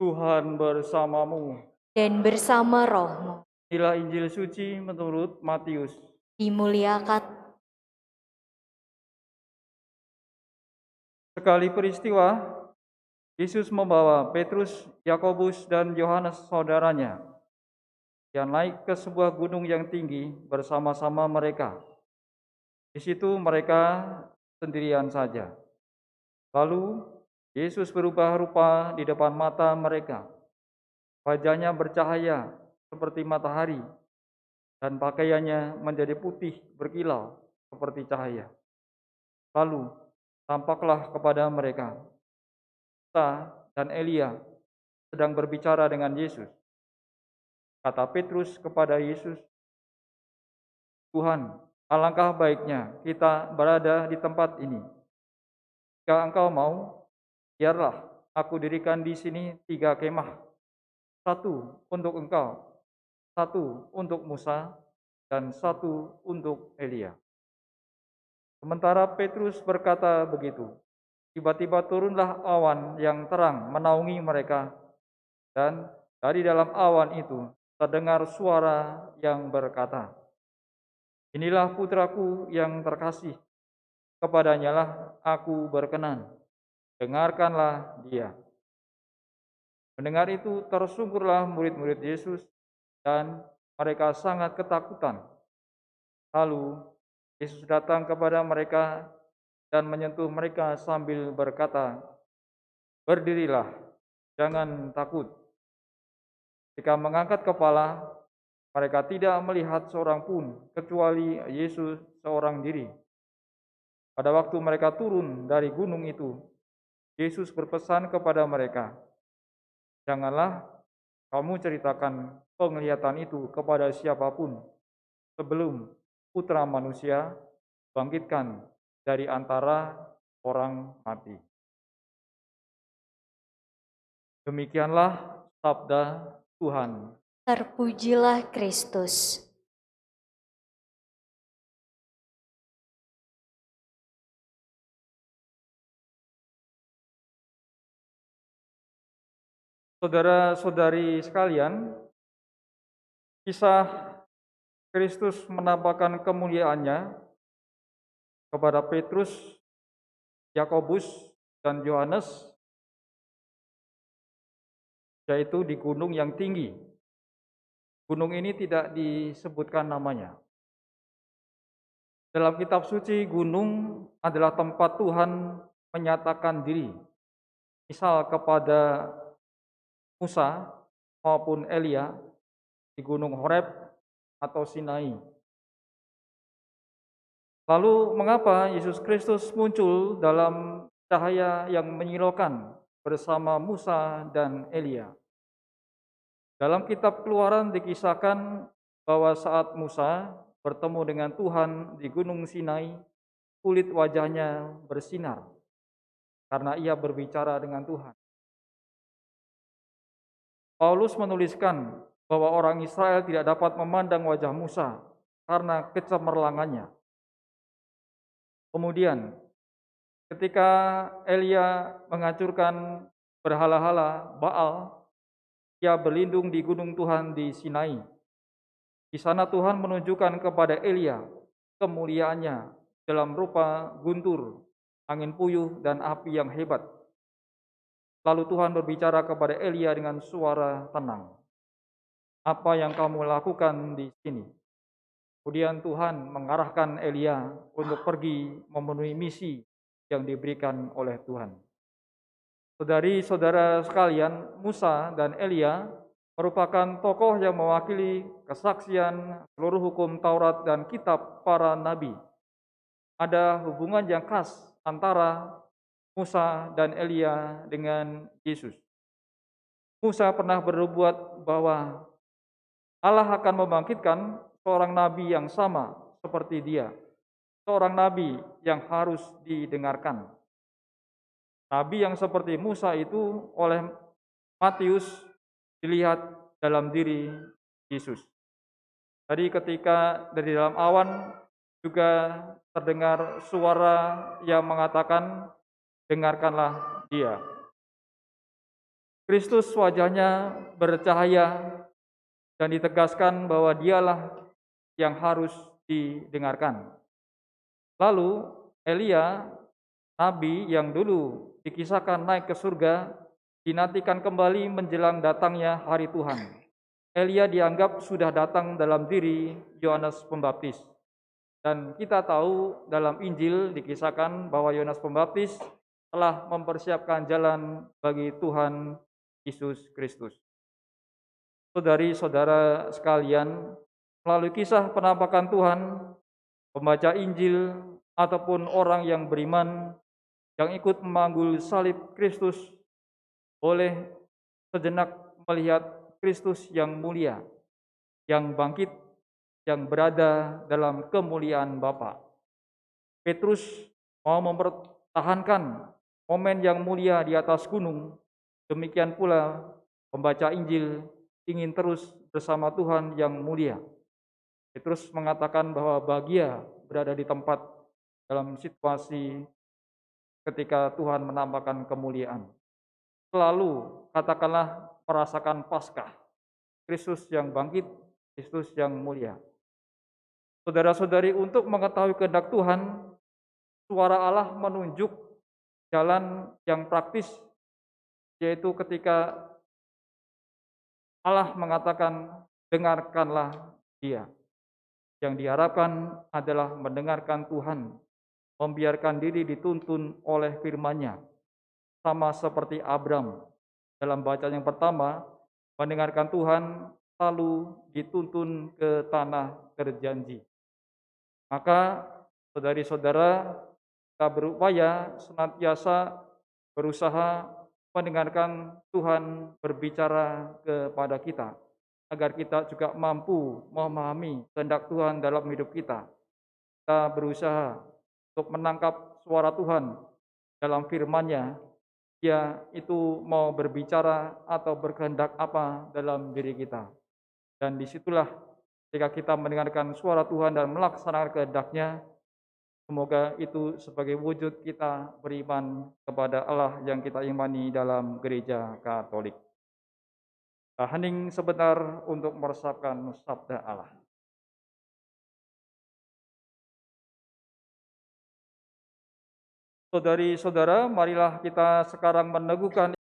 Tuhan bersamamu. dan bersama rohmu. Inilah Injil suci menurut Matius. Dimuliakan Sekali peristiwa, Yesus membawa Petrus, Yakobus, dan Yohanes saudaranya yang naik ke sebuah gunung yang tinggi bersama-sama mereka. Di situ mereka sendirian saja. Lalu Yesus berubah rupa di depan mata mereka. Wajahnya bercahaya seperti matahari dan pakaiannya menjadi putih berkilau seperti cahaya. Lalu tampaklah kepada mereka Musa dan Elia sedang berbicara dengan Yesus. Kata Petrus kepada Yesus, "Tuhan, alangkah baiknya kita berada di tempat ini. Jika Engkau mau, biarlah aku dirikan di sini 3 kemah, satu untuk Engkau, satu untuk Musa, dan satu untuk Elia." Sementara Petrus berkata begitu, tiba-tiba turunlah awan yang terang menaungi mereka, dan dari dalam awan itu terdengar suara yang berkata, "Inilah putraku yang terkasih, kepadanya lah aku berkenan, dengarkanlah dia." Mendengar itu tersungkurlah murid-murid Yesus dan mereka sangat ketakutan. Lalu Yesus datang kepada mereka dan menyentuh mereka sambil berkata, "Berdirilah, jangan takut." Ketika mengangkat kepala, mereka tidak melihat seorang pun kecuali Yesus seorang diri. Pada waktu mereka turun dari gunung itu, Yesus berpesan kepada mereka, "Janganlah kamu ceritakan penglihatan itu kepada siapapun sebelum Putra Manusia bangkitkan dari antara orang mati." Demikianlah sabda Tuhan. terpujilah Kristus. Saudara-saudari sekalian, kisah Kristus menampakkan kemuliaannya kepada Petrus, Yakobus, dan Yohanes, yaitu di gunung yang tinggi. Gunung ini tidak disebutkan namanya. Dalam kitab suci, gunung adalah tempat Tuhan menyatakan diri, misal kepada Musa maupun Elia di Gunung Horeb atau Sinai. Lalu mengapa Yesus Kristus muncul dalam cahaya yang menyilaukan bersama Musa dan Elia? Dalam kitab Keluaran dikisahkan bahwa saat Musa bertemu dengan Tuhan di Gunung Sinai, kulit wajahnya bersinar karena ia berbicara dengan Tuhan. Paulus menuliskan bahwa orang Israel tidak dapat memandang wajah Musa karena kecemerlangannya. Kemudian ketika Elia menghancurkan berhala-hala Baal, ia berlindung di gunung Tuhan di Sinai. Di sana Tuhan menunjukkan kepada Elia kemuliaannya dalam rupa guntur, angin puyuh, dan api yang hebat. Lalu Tuhan berbicara kepada Elia dengan suara tenang, "Apa yang kamu lakukan di sini?" Kemudian Tuhan mengarahkan Elia untuk pergi memenuhi misi yang diberikan oleh Tuhan. Saudari-saudara sekalian, Musa dan Elia merupakan tokoh yang mewakili kesaksian seluruh hukum Taurat dan kitab para nabi. Ada hubungan yang khas antara Musa dan Elia dengan Yesus. Musa pernah bernubuat bahwa Allah akan membangkitkan seorang nabi yang sama seperti dia, seorang nabi yang harus didengarkan. Nabi yang seperti Musa itu oleh Matius dilihat dalam diri Yesus. Tadi ketika dari dalam awan juga terdengar suara yang mengatakan, "Dengarkanlah dia." Kristus wajahnya bercahaya dan ditegaskan bahwa dialah yang harus didengarkan. Lalu Elia, nabi yang dulu dikisahkan naik ke surga, dinantikan kembali menjelang datangnya hari Tuhan. Elia dianggap sudah datang dalam diri Yohanes Pembaptis. Dan kita tahu dalam Injil dikisahkan bahwa Yohanes Pembaptis telah mempersiapkan jalan bagi Tuhan Yesus Kristus. Saudari-saudara sekalian, melalui kisah penampakan Tuhan, pembaca Injil ataupun orang yang beriman yang ikut memanggul salib Kristus boleh sejenak melihat Kristus yang mulia, yang bangkit, yang berada dalam kemuliaan Bapa. Petrus mau mempertahankan momen yang mulia di atas gunung. Demikian pula pembaca Injil ingin terus bersama Tuhan yang mulia. Petrus mengatakan bahwa bahagia berada di tempat dalam situasi ketika Tuhan menampakkan kemuliaan. Selalu katakanlah merasakan Paskah, Kristus yang bangkit, Kristus yang mulia. Saudara-saudari, untuk mengetahui kehendak Tuhan, suara Allah menunjuk jalan yang praktis, yaitu ketika Allah mengatakan, dengarkanlah Dia. Yang diharapkan adalah mendengarkan Tuhan, membiarkan diri dituntun oleh firman-Nya. Sama seperti Abram, dalam bacaan yang pertama, mendengarkan Tuhan, lalu dituntun ke tanah terjanji. Maka, saudari-saudara, kita berupaya senantiasa berusaha mendengarkan Tuhan berbicara kepada kita, agar kita juga mampu memahami kehendak Tuhan dalam hidup kita. Kita berusaha untuk menangkap suara Tuhan dalam firman-Nya, Dia itu mau berbicara atau berkehendak apa dalam diri kita. Dan disitulah ketika kita mendengarkan suara Tuhan dan melaksanakan kehendak-Nya, semoga itu sebagai wujud kita beriman kepada Allah yang kita imani dalam gereja Katolik. Kita hening sebentar untuk meresapkan sabda Allah. Saudari-saudara, marilah kita sekarang meneguhkan